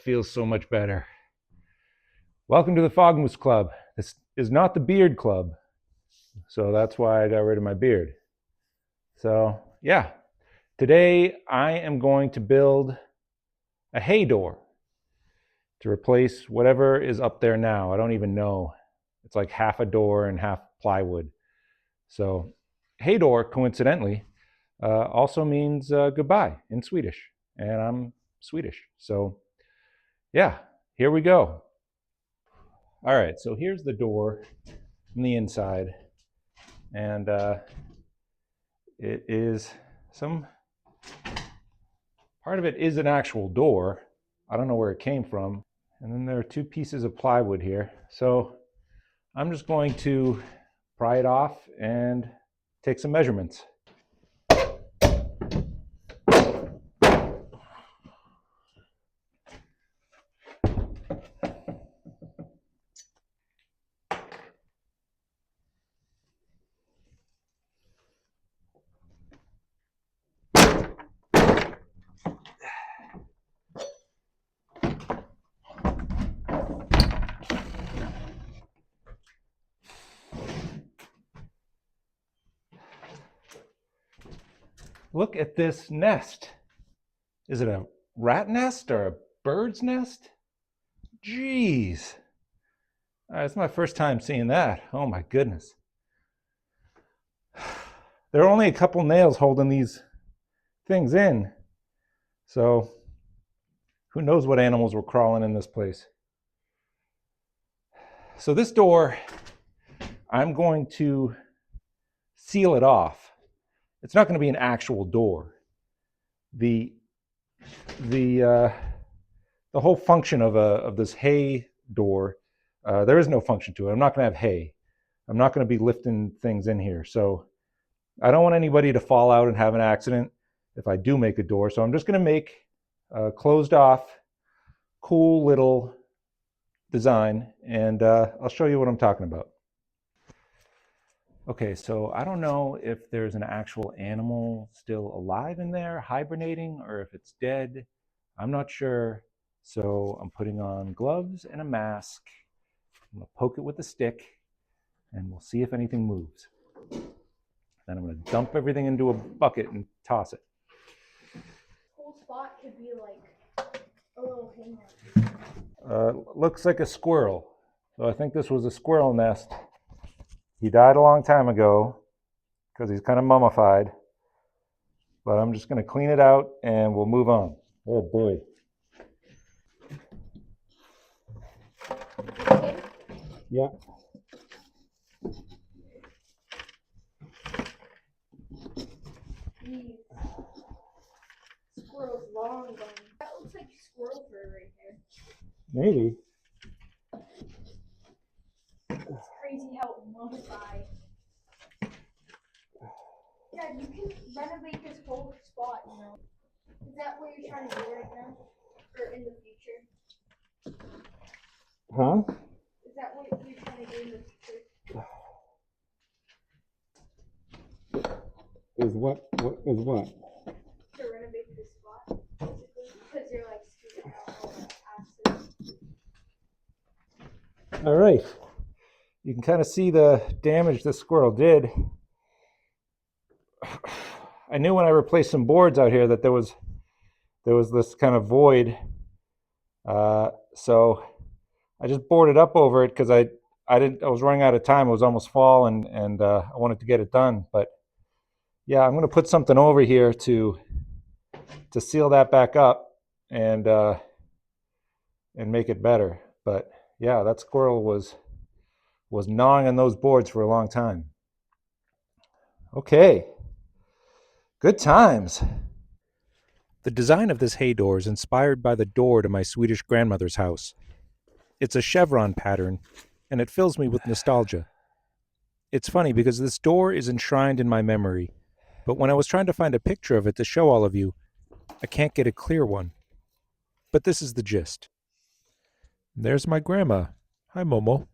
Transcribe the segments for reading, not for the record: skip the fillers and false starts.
feels so much better. Welcome to the Fogmoose Club. This is not the beard club, so that's why I got rid of my beard. So yeah, today I am going to build a hay door to replace whatever is up there now. I don't even know. It's like half a door and half plywood. So hay door, coincidentally, also means goodbye in Swedish, and I'm Swedish. So yeah, here we go. All right, so here's the door from the inside, and it is some part of it is an actual door. I don't know where it came from. And then there are two pieces of plywood here. So I'm just going to pry it off and take some measurements. Look at this nest. Is it a rat nest or a bird's nest? Jeez. It's my first time seeing that. Oh my goodness. There are only a couple nails holding these things in. So who knows what animals were crawling in this place. So this door, I'm going to seal it off. It's not going to be an actual door. The whole function of this hay door, there is no function to it. I'm not going to have hay. I'm not going to be lifting things in here. So I don't want anybody to fall out and have an accident if I do make a door. So I'm just going to make a closed off, cool little design, and I'll show you what I'm talking about. Okay, so I don't know if there's an actual animal still alive in there, hibernating, or if it's dead. I'm not sure. So I'm putting on gloves and a mask. I'm gonna poke it with a stick, and we'll see if anything moves. Then I'm gonna dump everything into a bucket and toss it. Whole spot could be like a little hangout. Looks like a squirrel. So I think this was a squirrel nest. He died a long time ago because he's kind of mummified. But I'm just going to clean it out and we'll move on. Oh boy. Yeah. Jeez. Squirrel's long gone. That looks like squirrel fur right there. Maybe. It's crazy how mummified. Dad, you can renovate this whole spot, you know. Is that what you're trying to do right now? Or in the future? Huh? Is that what you're trying to do in the future? Is what? What is what? To renovate this spot, basically. Because you're like scooping out all the accidents. All right. You can kind of see the damage this squirrel did. I knew when I replaced some boards out here that there was this kind of void. So I just boarded up over it because I was running out of time. It was almost fall and I wanted to get it done. But yeah, I'm going to put something over here to seal that back up and make it better. But yeah, that squirrel was gnawing on those boards for a long time. Okay, good times. The design of this hay door is inspired by the door to my Swedish grandmother's house. It's a chevron pattern, and it fills me with nostalgia. It's funny because this door is enshrined in my memory, but when I was trying to find a picture of it to show all of you, I can't get a clear one. But this is the gist. There's my grandma. Hi, Momo.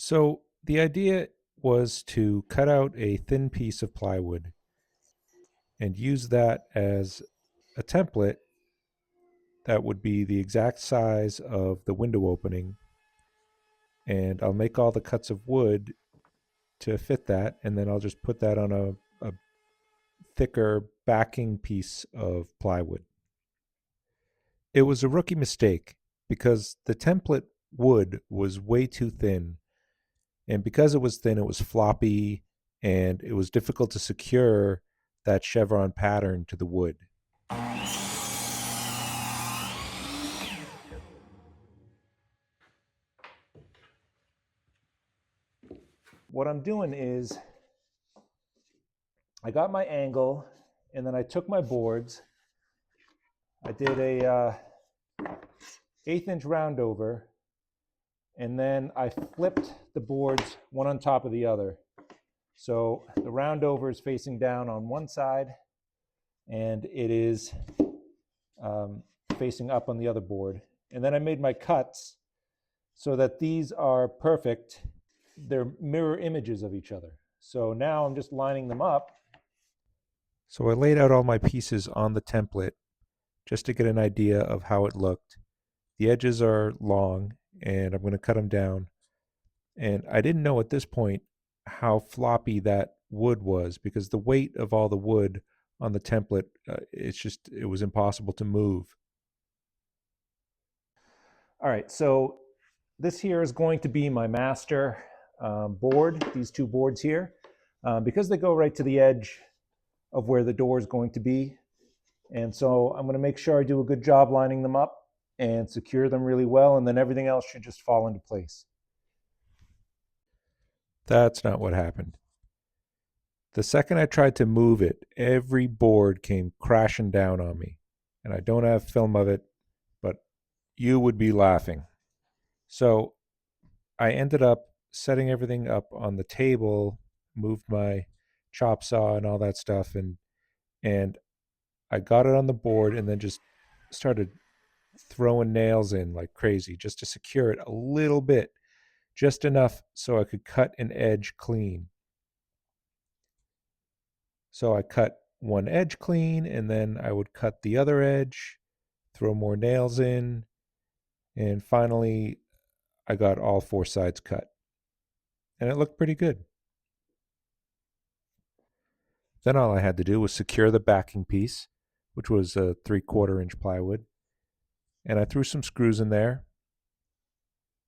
So the idea was to cut out a thin piece of plywood and use that as a template that would be the exact size of the window opening, and I'll make all the cuts of wood to fit that, and then I'll just put that on a thicker backing piece of plywood. It was a rookie mistake because the template wood was way too thin, and because it was thin, it was floppy, and it was difficult to secure that chevron pattern to the wood. What I'm doing is I got my angle, and then I took my boards. I did a 1/8 inch round over, and then I flipped the boards one on top of the other. So the round over is facing down on one side, and it is facing up on the other board. And then I made my cuts so that these are perfect. They're mirror images of each other. So now I'm just lining them up. So I laid out all my pieces on the template just to get an idea of how it looked. The edges are long, and I'm going to cut them down. And I didn't know at this point how floppy that wood was because the weight of all the wood on the template, it was impossible to move. All right, so this here is going to be my master board, these two boards here. Because they go right to the edge of where the door is going to be. And so I'm going to make sure I do a good job lining them up and secure them really well, and then everything else should just fall into place. That's not what happened. The second I tried to move it, every board came crashing down on me. And I don't have film of it, but you would be laughing. So I ended up setting everything up on the table, moved my chop saw and all that stuff, and I got it on the board and then just started throwing nails in like crazy just to secure it a little bit, just enough so I could cut an edge clean. So I cut one edge clean, and then I would cut the other edge, throw more nails in, and finally I got all four sides cut. And it looked pretty good. Then all I had to do was secure the backing piece, which was a 3/4 inch plywood, and I threw some screws in there.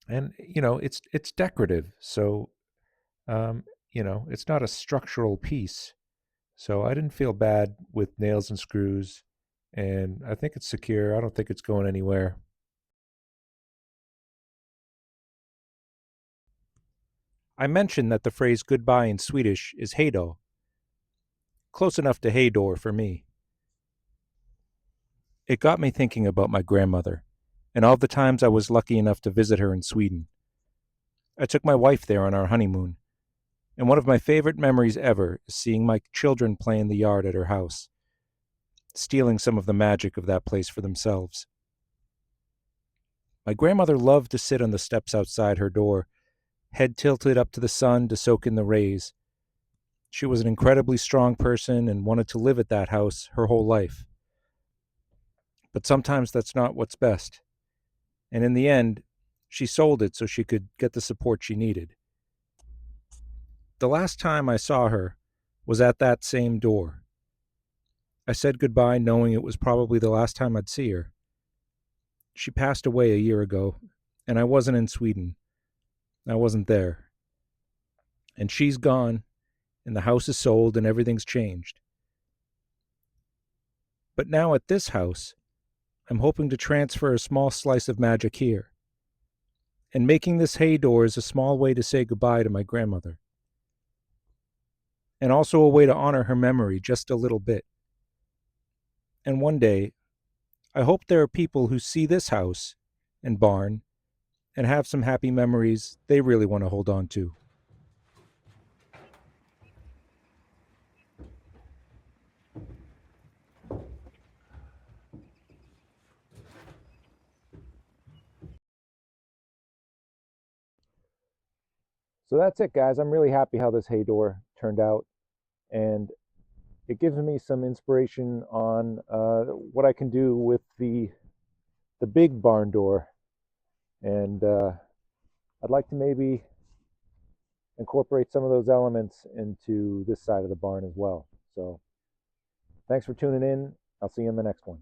And it's decorative, so it's not a structural piece. So I didn't feel bad with nails and screws, and I think it's secure. I don't think it's going anywhere. I mentioned that the phrase goodbye in Swedish is hej då, close enough to hey door for me. It got me thinking about my grandmother and all the times I was lucky enough to visit her in Sweden. I took my wife there on our honeymoon, and one of my favorite memories ever is seeing my children play in the yard at her house, stealing some of the magic of that place for themselves. My grandmother loved to sit on the steps outside her door, head tilted up to the sun to soak in the rays. She was an incredibly strong person and wanted to live at that house her whole life. But sometimes that's not what's best. And in the end, she sold it so she could get the support she needed. The last time I saw her was at that same door. I said goodbye knowing it was probably the last time I'd see her. She passed away a year ago, and I wasn't in Sweden. I wasn't there. And she's gone, and the house is sold, and everything's changed. But now at this house, I'm hoping to transfer a small slice of magic here. And making this hay door is a small way to say goodbye to my grandmother. And also a way to honor her memory just a little bit. And one day, I hope there are people who see this house and barn and have some happy memories they really want to hold on to. So that's it, guys. I'm really happy how this hay door turned out. And it gives me some inspiration on what I can do with the big barn door, and I'd like to maybe incorporate some of those elements into this side of the barn as well. So thanks for tuning in. I'll see you in the next one.